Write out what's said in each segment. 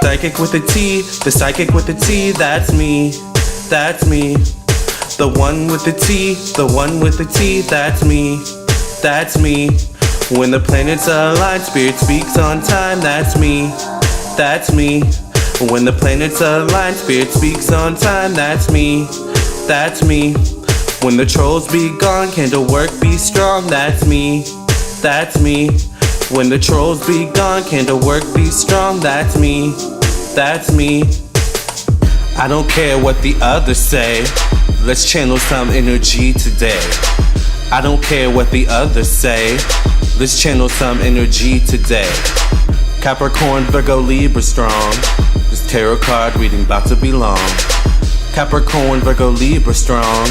Psychic with a T, the psychic with a T, that's me, that's me. The one with the T, the one with the T, that's me, that's me. When the planets align, spirit speaks on time, that's me, that's me. When the planets align, spirit speaks on time, that's me, that's me. When the trolls be gone, candle work be strong, that's me, that's me. When the trolls be gone, candle work be strong, that's me, that's me. I don't care what the others say, let's channel some energy today. I don't care what the others say, let's channel some energy today. Capricorn, Virgo, Libra strong, this tarot card reading about to be long. Capricorn, Virgo, Libra strong,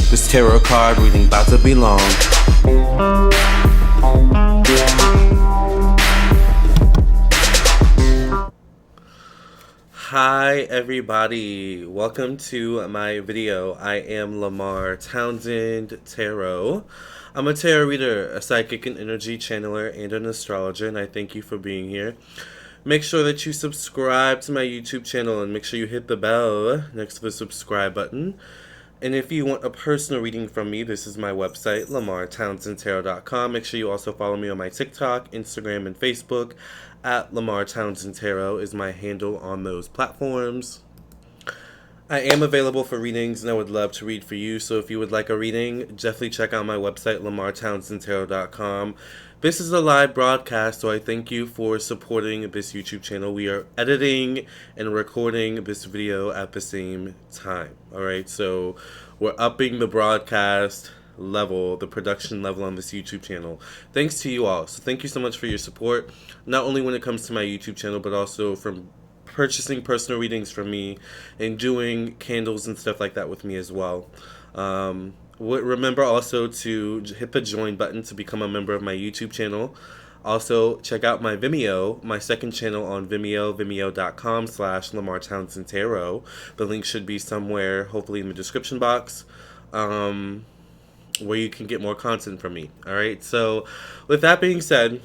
this tarot card reading about to be long. Hi everybody, welcome to my video. I am Lamarr Townsend Tarot. I'm a tarot reader, a psychic and energy channeler, and an astrologer, and I thank you for being here. Make sure that you subscribe to my YouTube channel and make sure you hit the bell next to the subscribe button. And if you want a personal reading from me, this is my website, lamarrtownsendtarot.com. Make sure you also follow me on my TikTok, Instagram, and Facebook. At Lamarr Townsend Tarot is my handle on those platforms. I am available for readings, and I would love to read for you. So if you would like a reading, definitely check out my website, lamarrtownsendtarot.com. This is a live broadcast, so I thank you for supporting this YouTube channel. We are editing and recording this video at the same time. Alright, so we're upping the broadcast level, the production level on this YouTube channel. Thanks to you all. So thank you so much for your support, not only when it comes to my YouTube channel, but also from purchasing personal readings from me and doing candles and stuff like that with me as well. Remember also to hit the join button to become a member of my YouTube channel. Also, check out my Vimeo, my second channel on Vimeo, vimeo.com/Lamarr Townsend Tarot. The link should be somewhere, hopefully in the description box, where you can get more content from me. Alright, so with that being said,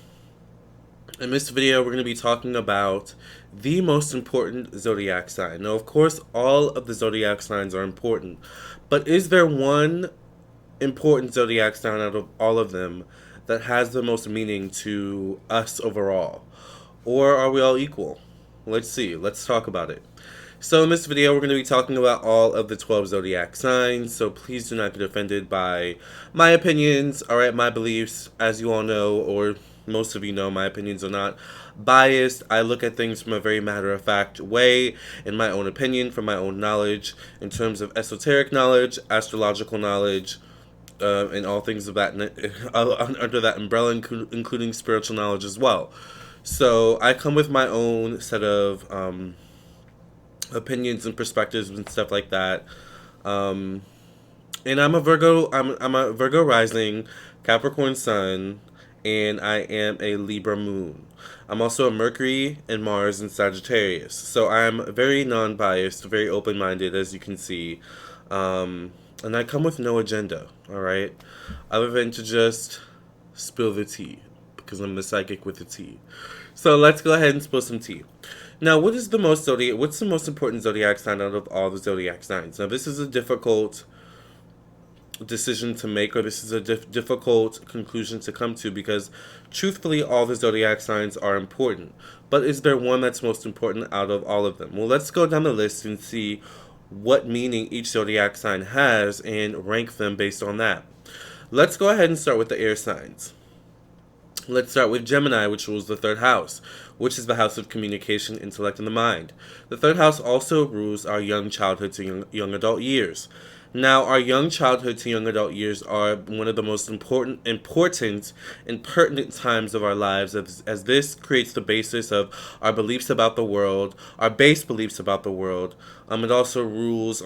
in this video we're going to be talking about the most important zodiac sign. Now, of course, all of the zodiac signs are important, but is there one important zodiac sign out of all of them that has the most meaning to us overall? Or are we all equal? Let's see. Let's talk about it. So in this video, we're going to be talking about all of the 12 zodiac signs, so please do not get offended by my opinions, alright, my beliefs. As you all know, or most of you know, my opinions are not biased. I look at things from a very matter-of-fact way, in my own opinion, from my own knowledge, in terms of esoteric knowledge, astrological knowledge, and all things of that under that umbrella, including spiritual knowledge as well. So I come with my own set of opinions and perspectives and stuff like that. And I'm a Virgo. I'm a Virgo rising, Capricorn sun, and I am a Libra moon. I'm also a Mercury and Mars and Sagittarius. So I'm very non-biased, very open-minded, as you can see. And I come with no agenda, alright? Other than to just spill the tea, because I'm the psychic with the tea. So let's go ahead and spill some tea. Now, what's the most important zodiac sign out of all the zodiac signs? Now, this is a difficult decision to make, or this is a difficult conclusion to come to, because truthfully, all the zodiac signs are important. But is there one that's most important out of all of them? Well, let's go down the list and see what meaning each zodiac sign has and rank them based on that. Let's go ahead and start with the air signs. Let's start with Gemini, which rules the third house, which is the house of communication, intellect, and the mind. The third house also rules our young childhood to young adult years. Now, our young childhood to young adult years are one of the most important and pertinent times of our lives, as this creates the basis of our beliefs about the world, our base beliefs about the world. It also rules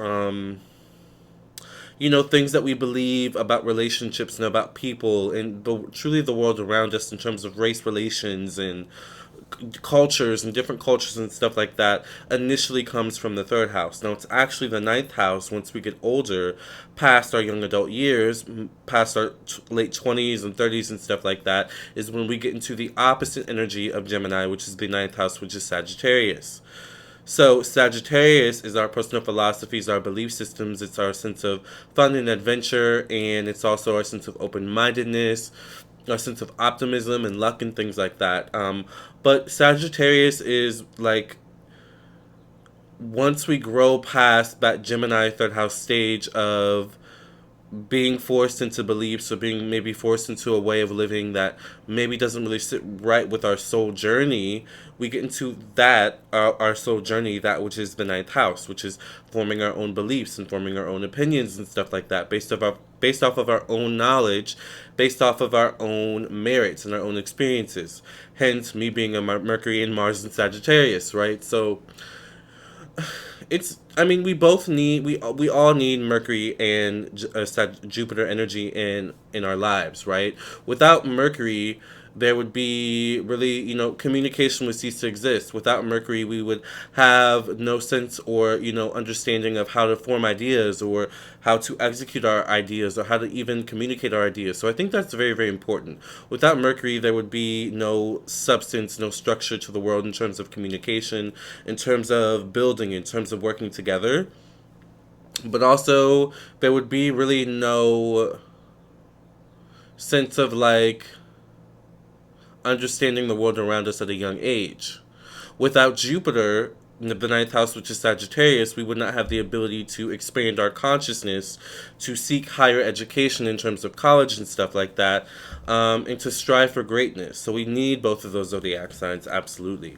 things that we believe about relationships and about people and truly the world around us in terms of race relations and cultures and different cultures and stuff like that initially comes from the third house. Now, it's actually the ninth house once we get older, past our young adult years, past our late 20s and 30s and stuff like that, is when we get into the opposite energy of Gemini, which is the ninth house, which is Sagittarius. So Sagittarius is our personal philosophies, our belief systems. It's our sense of fun and adventure, and it's also our sense of open-mindedness, our sense of optimism and luck and things like that. But Sagittarius is like, once we grow past that Gemini third house stage of being forced into beliefs, or being maybe forced into a way of living that maybe doesn't really sit right with our soul journey, we get into that, our soul journey, that which is the ninth house, which is forming our own beliefs and forming our own opinions and stuff like that, based off of our own knowledge, based off of our own merits and our own experiences. Hence, me being a Mercury and Mars in Sagittarius, right? So we both need, we all need Mercury and Jupiter energy in our lives, right? Without Mercury, there would be really, communication would cease to exist. Without Mercury, we would have no sense or, understanding of how to form ideas, or how to execute our ideas, or how to even communicate our ideas. So I think that's very, very important. Without Mercury, there would be no substance, no structure to the world in terms of communication, in terms of building, in terms of working together. But also, there would be really no sense of understanding the world around us at a young age. Without Jupiter, the ninth house, which is Sagittarius, we would not have the ability to expand our consciousness, to seek higher education in terms of college and stuff like that, and to strive for greatness. So we need both of those zodiac signs, absolutely.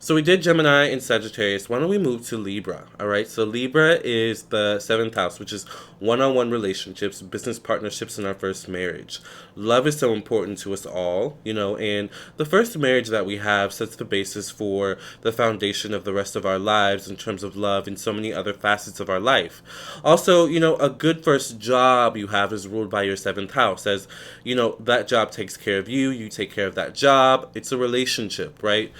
So we did Gemini and Sagittarius. Why don't we move to Libra? All right. So Libra is the seventh house, which is one-on-one relationships, business partnerships, in our first marriage. Love is so important to us all, and the first marriage that we have sets the basis for the foundation of the rest of our lives in terms of love and so many other facets of our life. Also, a good first job you have is ruled by your seventh house, as, that job takes care of you, you take care of that job. It's a relationship, right?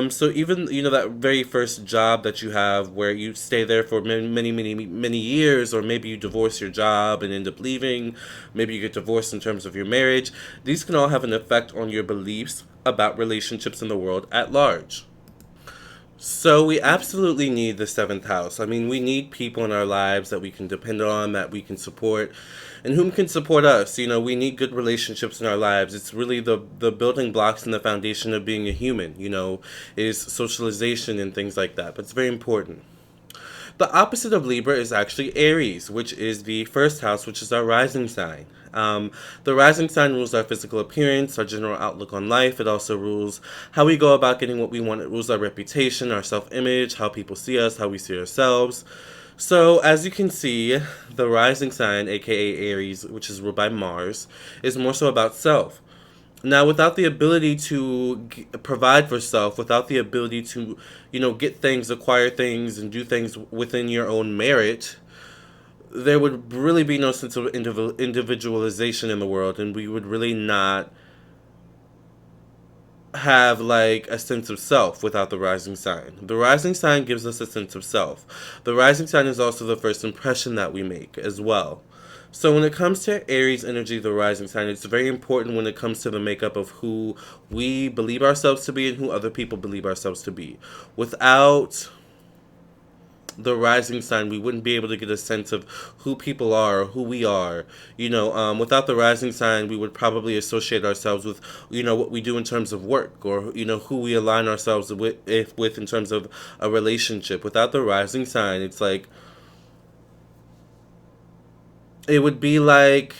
So even, that very first job that you have, where you stay there for many years, or maybe you divorce your job and end up leaving, maybe you get divorced in terms of your marriage, these can all have an effect on your beliefs about relationships in the world at large. So we absolutely need the seventh house. We need people in our lives that we can depend on, that we can support, and whom can support us. We need good relationships in our lives. It's really the building blocks and the foundation of being a human, is socialization and things like that. But it's very important. The opposite of Libra is actually Aries, which is the first house, which is our rising sign. The rising sign rules our physical appearance, our general outlook on life. It also rules how we go about getting what we want. It rules our reputation, our self-image, how people see us, how we see ourselves. So, as you can see, the rising sign, aka Aries, which is ruled by Mars, is more so about self. Now, without the ability to provide for self, without the ability to, get things, acquire things, and do things within your own merit, there would really be no sense of individualization in the world, and we would really not have a sense of self without the rising sign. The rising sign gives us a sense of self. The rising sign is also the first impression that we make as well. So when it comes to Aries energy, the rising sign, it's very important when it comes to the makeup of who we believe ourselves to be and who other people believe ourselves to be. Without the rising sign, we wouldn't be able to get a sense of who people are or who we are. Without the rising sign, we would probably associate ourselves with, what we do in terms of work, or, who we align ourselves with in terms of a relationship. Without the rising sign, it's it would be like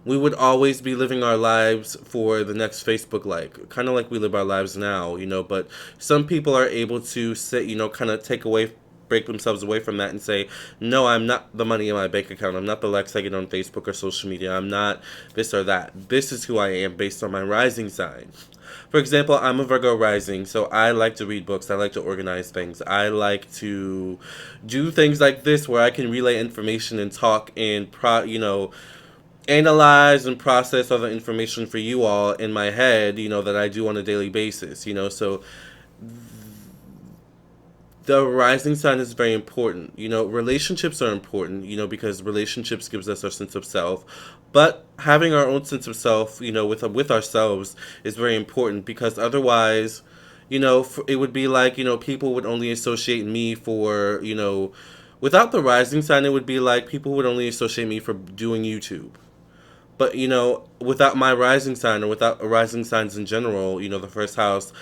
we would always be living our lives for the next Facebook like, kind of like we live our lives now, but some people are able to say, kind of break themselves away from that and say, no, I'm not the money in my bank account, I'm not the likes I get on Facebook or social media, I'm not this or that. This is who I am based on my rising sign. For example, I'm a Virgo rising, so I like to read books, I like to organize things, I like to do things like this where I can relay information and talk and analyze and process other information for you all in my head, that I do on a daily basis, so the rising sign is very important. Relationships are important, because relationships gives us our sense of self. But having our own sense of self, with ourselves is very important, because otherwise, it would be like, people would only associate me for, without the rising sign, it would be like people would only associate me for doing YouTube. But without my rising sign, or without rising signs in general, the first house,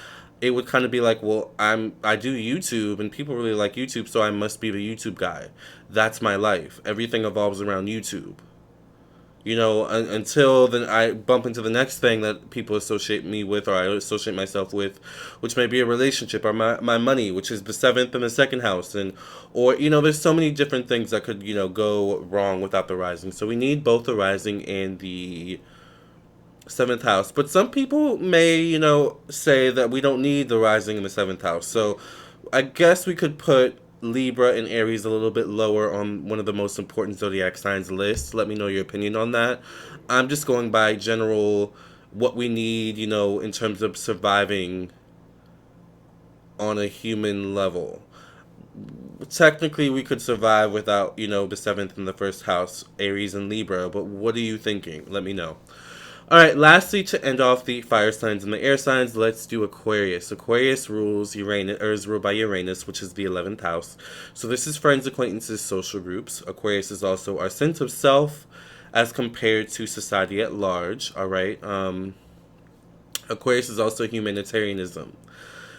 it would kind of be like, well, I do YouTube and people really like YouTube, so I must be the YouTube guy. That's my life. Everything evolves around YouTube. Until then I bump into the next thing that people associate me with, or I associate myself with, which may be a relationship, or my money, which is the seventh and the second house. And, or, there's so many different things that could, go wrong without the rising. So we need both the rising and the seventh house. But some people may, say that we don't need the rising in the seventh house. So I guess we could put Libra and Aries a little bit lower on one of the most important zodiac signs list. Let me know your opinion on that. I'm just going by general what we need, in terms of surviving on a human level. Technically, we could survive without, the seventh and the first house, Aries and Libra. But what are you thinking? Let me know. All right, lastly, to end off the fire signs and the air signs, let's do Aquarius. Aquarius rules Uranus, or is ruled by Uranus, which is the 11th house. So this is friends, acquaintances, social groups. Aquarius is also our sense of self as compared to society at large, all right? Aquarius is also humanitarianism.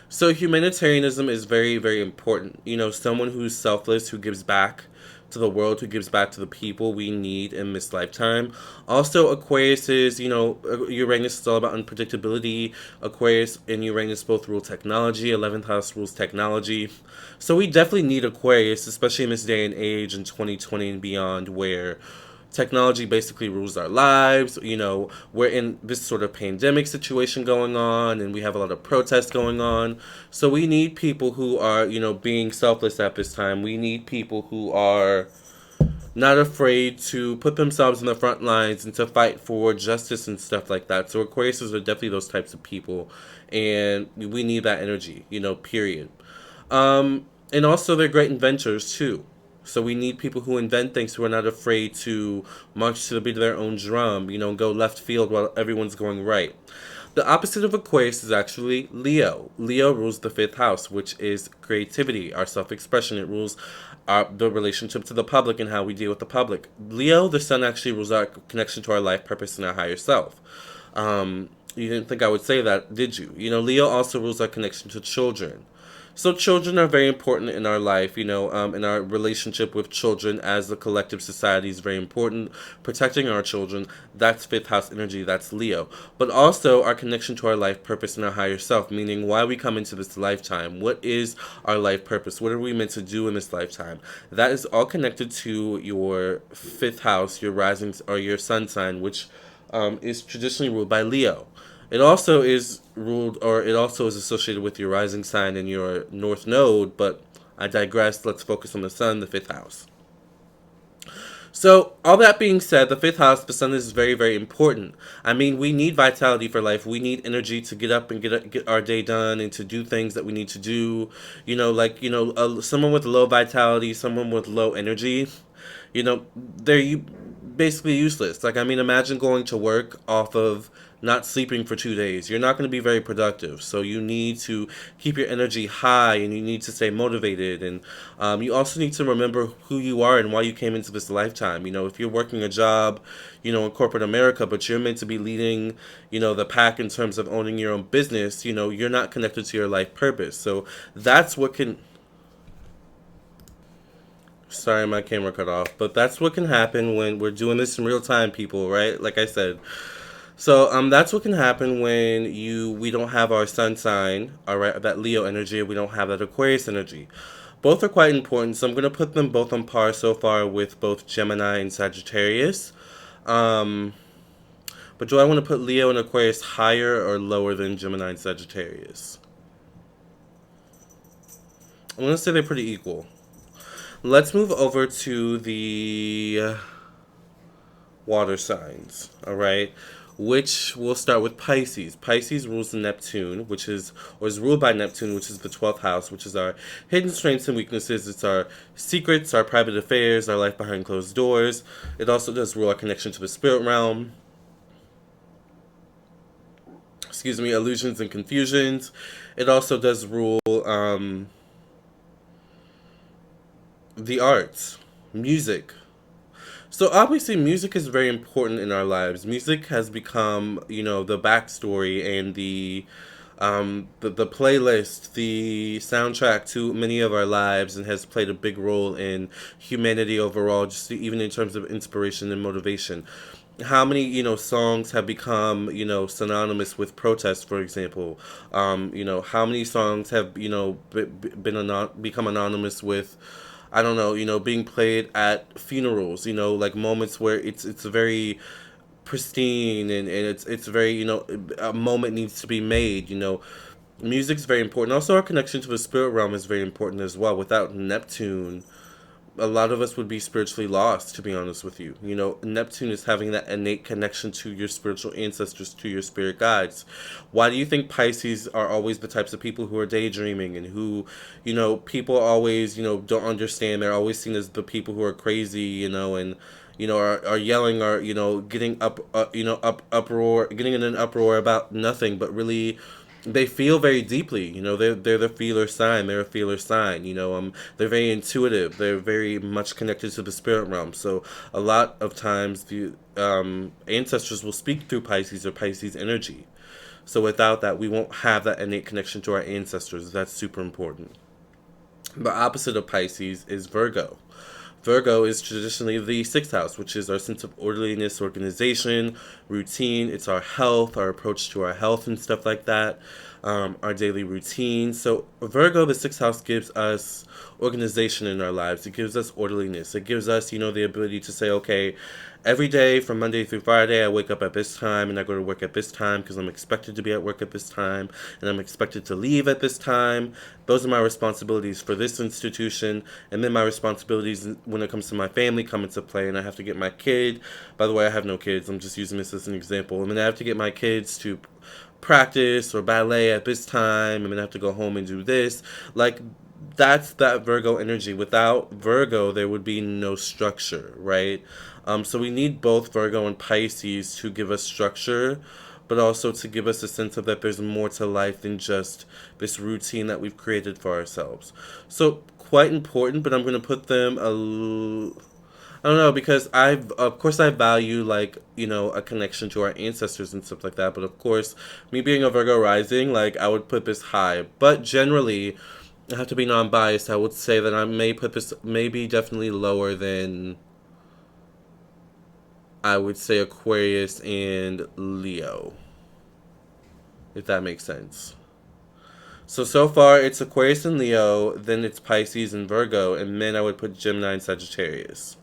So humanitarianism is very, very important. Someone who's selfless, who gives back to the world, who gives back to the people we need in this lifetime. Also, Aquarius is, Uranus is all about unpredictability. Aquarius and Uranus both rule technology. 11th house rules technology. So we definitely need Aquarius, especially in this day and age in 2020 and beyond, where technology basically rules our lives. We're in this sort of pandemic situation going on, and we have a lot of protests going on. So we need people who are, being selfless at this time. We need people who are not afraid to put themselves in the front lines and to fight for justice and stuff like that. So Aquariuses are definitely those types of people, and we need that energy, period. And also, they're great inventors too. So we need people who invent things, who are not afraid to march to the beat of their own drum, go left field while everyone's going right. The opposite of Aquarius is actually Leo. Leo rules the fifth house, which is creativity, our self-expression. It rules the relationship to the public and how we deal with the public. Leo, the sun, actually rules our connection to our life purpose and our higher self. You didn't think I would say that, did you? Leo also rules our connection to children. So children are very important in our life, in our relationship with children as a collective society is very important. Protecting our children, that's fifth house energy, that's Leo. But also our connection to our life purpose and our higher self, meaning why we come into this lifetime. What is our life purpose? What are we meant to do in this lifetime? That is all connected to your fifth house, your rising or your sun sign, which is traditionally ruled by Leo. It also is ruled, or it also is associated with your rising sign and your north node, but I digress. Let's focus on the sun, the fifth house. So, all that being said, the fifth house, the sun, is very, very important. I mean, we need vitality for life. We need energy to get up and get our day done and to do things that we need to do. Someone with low vitality, someone with low energy, they're basically useless. Like, I mean, imagine going to work off of not sleeping for 2 days. You're not going to be very productive. So you need to keep your energy high, and you need to stay motivated. And you also need to remember who you are and why you came into this lifetime. If you're working a job, in corporate America, but you're meant to be leading, the pack in terms of owning your own business, you're not connected to your life purpose. So that's what can... Sorry, my camera cut off. But that's what can happen when we're doing this in real time, people, right? Like I said. So that's what can happen when we don't have our sun sign, all right, that Leo energy, we don't have that Aquarius energy. Both are quite important, so I'm going to put them both on par so far with both Gemini and Sagittarius. But do I want to put Leo and Aquarius higher or lower than Gemini and Sagittarius? I'm going to say they're pretty equal. Let's move over to the water signs, all right? Which we'll start with Pisces. Pisces rules the Neptune, which is, or is ruled by Neptune, which is the 12th house, which is our hidden strengths and weaknesses. It's our secrets, our private affairs, our life behind closed doors. It also does rule our connection to the spirit realm. Excuse me, illusions and confusions. It also does rule the arts, music. So obviously, music is very important in our lives. Music has become, the backstory and the playlist, the soundtrack to many of our lives, and has played a big role in humanity overall, just even in terms of inspiration and motivation. How many, songs have become, synonymous with protest, for example? How many songs have, become anonymous with, I don't know, being played at funerals, like moments where it's very pristine, and it's very, a moment needs to be made, music's very important. Also, our connection to the spirit realm is very important as well. Without Neptune, a lot of us would be spiritually lost, to be honest with you. Neptune is having that innate connection to your spiritual ancestors, to your spirit guides. Why do you think Pisces are always the types of people who are daydreaming and who, people always, don't understand? They're always seen as the people who are crazy, and are yelling, or getting up, uproar, getting in an uproar about nothing, but really they feel very deeply. They're the feeler sign. They're a feeler sign. They're very intuitive. They're very much connected to the spirit realm. So a lot of times the ancestors will speak through Pisces or Pisces energy. So without that, we won't have that innate connection to our ancestors. That's super important. The opposite of Pisces is Virgo. Virgo is traditionally the sixth house, which is our sense of orderliness, organization, routine. It's our health, our approach to our health and stuff like that, our daily routine. So Virgo, the sixth house, gives us organization in our lives. It gives us orderliness. It gives us, the ability to say, okay, every day from Monday through Friday, I wake up at this time and I go to work at this time because I'm expected to be at work at this time and I'm expected to leave at this time. Those are my responsibilities for this institution. And then my responsibilities when it comes to my family come into play, and I have to get my kid. By the way, I have no kids. I'm just using this as an example. And then I have to get my kids to practice or ballet at this time, and then I have to go home and do this. Like, that's that Virgo energy. Without Virgo, there would be no structure, right? So we need both Virgo and Pisces to give us structure, but also to give us a sense of that there's more to life than just this routine that we've created for ourselves. So quite important, but I'm going to put them I don't know, because of course I value, like, a connection to our ancestors and stuff like that, but of course, me being a Virgo rising, like, I would put this high. But generally, I have to be non-biased. I would say that I may put this maybe definitely lower than, I would say, Aquarius and Leo, if that makes sense. So far it's Aquarius and Leo, then it's Pisces and Virgo, and then I would put Gemini and Sagittarius.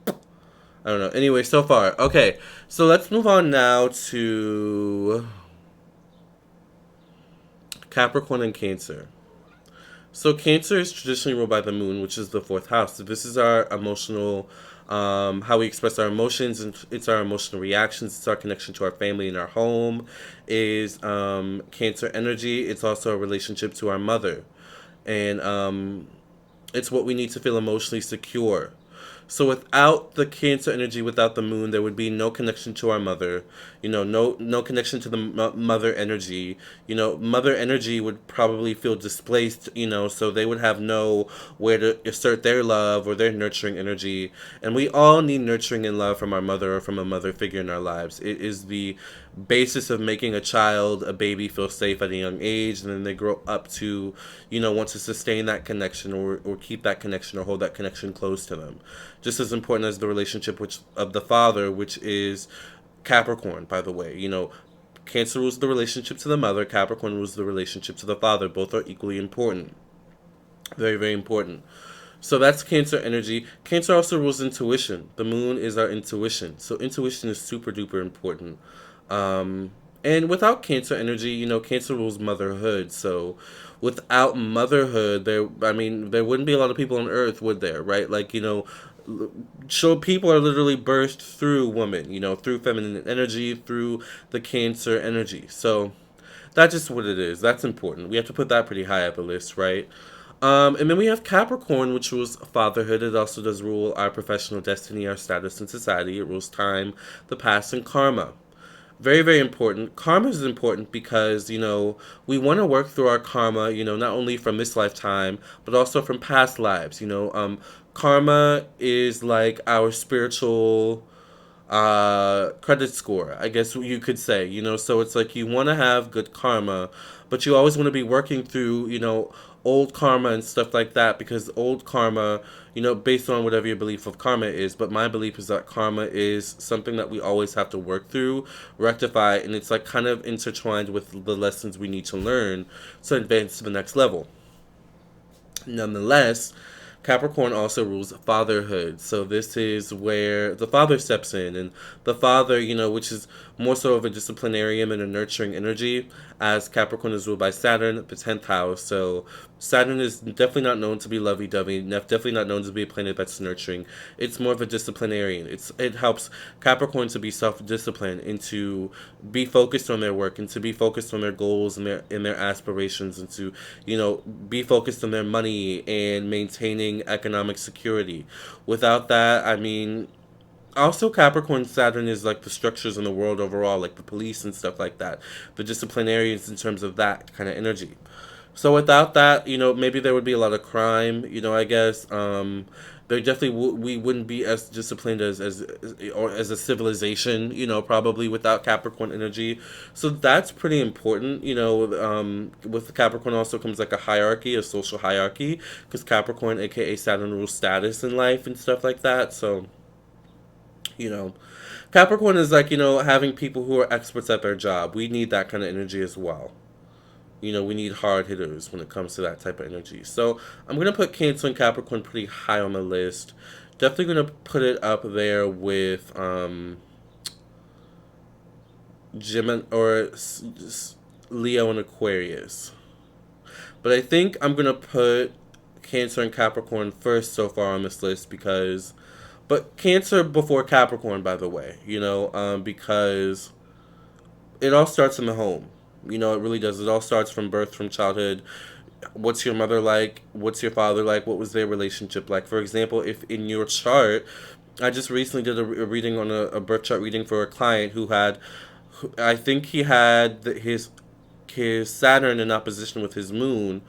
I don't know. Anyway, so far. Okay, so let's move on now to Capricorn and Cancer. So Cancer is traditionally ruled by the moon, which is the fourth house. So this is our emotional, how we express our emotions, and it's our emotional reactions. It's our connection to our family and our home. Is Cancer energy. It's also a relationship to our mother, and it's what we need to feel emotionally secure. So without the Cancer energy, without the moon, there would be no connection to our mother. No connection to the mother energy. Mother energy would probably feel displaced. So they would have no where to assert their love or their nurturing energy. And we all need nurturing and love from our mother or from a mother figure in our lives. It is the basis of making a baby feel safe at a young age, and then they grow up to, want to sustain that connection, or keep that connection, or hold that connection close to them. Just as important as the relationship of the father, which is Capricorn, by the way. Cancer rules the relationship to the mother, Capricorn rules the relationship to the father. Both are equally important. Very, very important. So that's Cancer energy. Cancer also rules intuition. The moon is our intuition. So intuition is super duper important. And without Cancer energy, Cancer rules motherhood. So without motherhood, there wouldn't be a lot of people on Earth, would there? Right? Like, show people are literally birthed through women, through feminine energy, through the Cancer energy. So that's just what it is. That's important. We have to put that pretty high up the list, right? And then we have Capricorn, which rules fatherhood. It also does rule our professional destiny, our status in society. It rules time, the past, and karma. Very, very important. Karma is important because, we want to work through our karma, not only from this lifetime, but also from past lives. Karma is like our spiritual credit score, I guess you could say. So it's like you want to have good karma, but you always want to be working through, old karma and stuff like that, because old karma, based on whatever your belief of karma is, but my belief is that karma is something that we always have to work through, rectify, and it's like kind of intertwined with the lessons we need to learn to advance to the next level. Nonetheless, Capricorn also rules fatherhood. So this is where the father steps in. And the father, which is more so of a disciplinarian and a nurturing energy, as Capricorn is ruled by Saturn, the 10th house. So Saturn is definitely not known to be lovey-dovey, definitely not known to be a planet that's nurturing. It's more of a disciplinarian. It helps Capricorn to be self-disciplined and to be focused on their work and to be focused on their goals and their aspirations, and to, be focused on their money and maintaining economic security. Without that, I mean, also Capricorn Saturn is like the structures in the world overall, like the police and stuff like that, the disciplinarians in terms of that kind of energy. So without that, maybe there would be a lot of crime. I guess there definitely we wouldn't be as disciplined or as a civilization. Probably without Capricorn energy. So that's pretty important. With Capricorn also comes like a hierarchy, a social hierarchy, because Capricorn, aka Saturn, rules status in life and stuff like that. So you know, Capricorn is like having people who are experts at their job. We need that kind of energy as well. We need hard hitters when it comes to that type of energy. So I'm going to put Cancer and Capricorn pretty high on the list. Definitely going to put it up there with Gemini or Leo and Aquarius. But I think I'm going to put Cancer and Capricorn first so far on this list because... But Cancer before Capricorn, by the way, because it all starts in the home. It really does. It all starts from birth, from childhood. What's your mother like? What's your father like? What was their relationship like? For example, if in your chart, I just recently did a reading on a birth chart reading for a client I think he had his Saturn in opposition with his moon.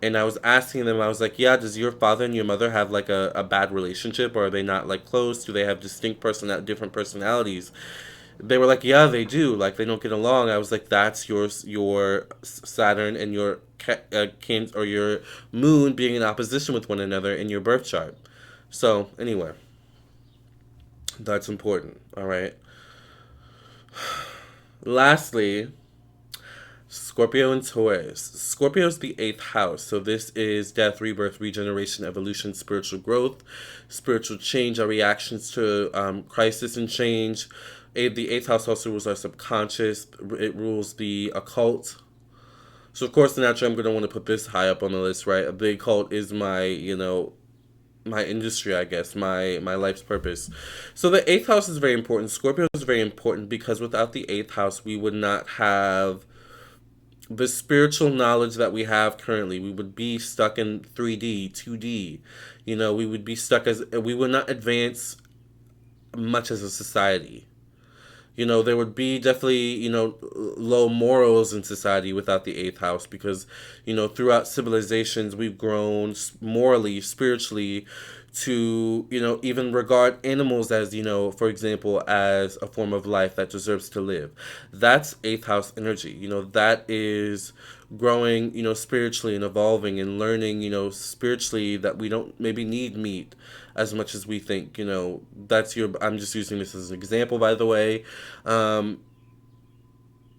And I was asking them, I was like, yeah, does your father and your mother have like a bad relationship, or are they not like close? Do they have different personalities? They were like, yeah, they do. Like, they don't get along. I was like, that's your Saturn and your or your moon being in opposition with one another in your birth chart. So anyway, that's important. All right. Lastly, Scorpio and Taurus. Scorpio is the 8th house. So this is death, rebirth, regeneration, evolution, spiritual growth, spiritual change, our reactions to crisis and change. The 8th house also rules our subconscious. It rules the occult. So of course, naturally, I'm going to want to put this high up on the list, right? The occult is my industry, I guess, my life's purpose. So the 8th house is very important. Scorpio is very important because without the 8th house, we would not have the spiritual knowledge that we have currently. We would be stuck in 3D, 2D. We would be we would not advance much as a society. There would be definitely, low morals in society without the 8th house because, throughout civilizations, we've grown morally, spiritually to, even regard animals as, for example, as a form of life that deserves to live. That's 8th house energy. That is growing, spiritually and evolving and learning, spiritually that we don't maybe need meat as much as we think. I'm just using this as an example, by the way,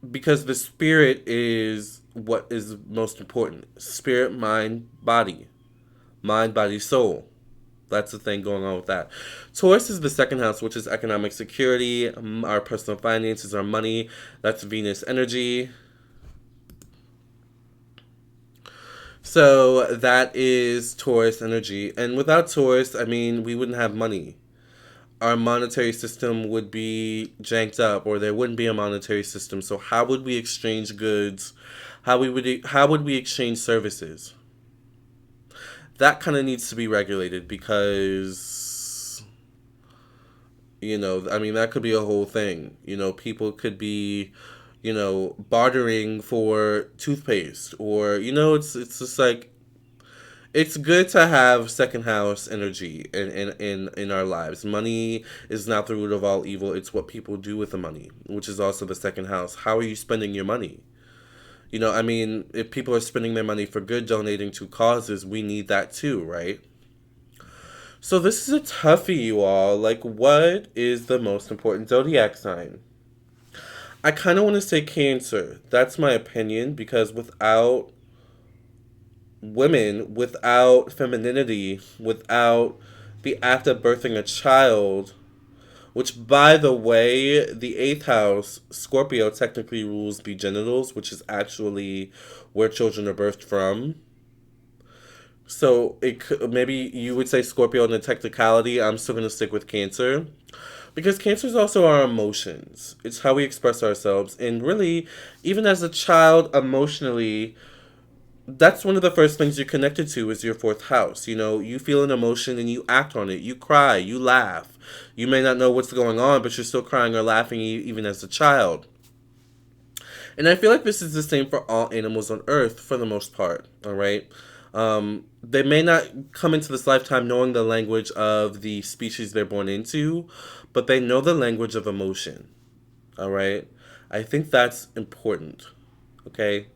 because the spirit is what is most important. Spirit, mind, body. Mind, body, soul. That's the thing going on with that. Taurus is the 2nd house, which is economic security, our personal finances, our money. That's Venus energy. So that is Taurus energy. And without Taurus, I mean, we wouldn't have money. Our monetary system would be janked up, or there wouldn't be a monetary system. So how would we exchange goods? How would we exchange services? That kind of needs to be regulated because I mean, that could be a whole thing. People could be bartering for toothpaste, or it's just like it's good to have second house energy in our lives. Money is not the root of all evil. It's what people do with the money, which is also the second house. How are you spending your money? I mean, if people are spending their money for good, donating to causes, we need that too, right? So this is a toughie, you all. Like, what is the most important zodiac sign? I kind of want to say Cancer. That's my opinion, because without women, without femininity, without the act of birthing a child, which, by the way, the eighth house, Scorpio, technically rules the genitals, which is actually where children are birthed from. So maybe you would say Scorpio in the technicality. I'm still going to stick with Cancer. Because Cancer is also our emotions. It's how we express ourselves. And really, even as a child, emotionally, that's one of the first things you're connected to is your fourth house. You feel an emotion and you act on it. You cry, you laugh. You may not know what's going on, but you're still crying or laughing even as a child. And I feel like this is the same for all animals on Earth for the most part, all right? They may not come into this lifetime knowing the language of the species they're born into, but they know the language of emotion, all right? I think that's important. Okay.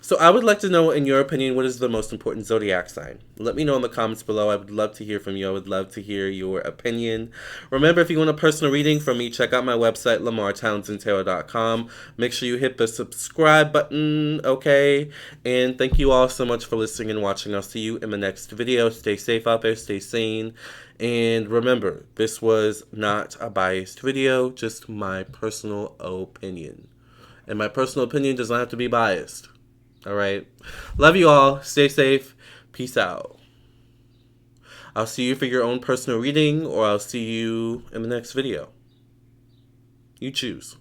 So I would like to know, in your opinion, what is the most important zodiac sign? Let me know in the comments below. I would love to hear from you. I would love to hear your opinion. Remember, if you want a personal reading from me, check out my website, LamarrTownsendTarot.com. Make sure you hit the subscribe button, okay? And thank you all so much for listening and watching. I'll see you in the next video. Stay safe out there. Stay sane. And remember, this was not a biased video, just my personal opinion. And my personal opinion does not have to be biased. All right. Love you all. Stay safe. Peace out. I'll see you for your own personal reading, or I'll see you in the next video. You choose.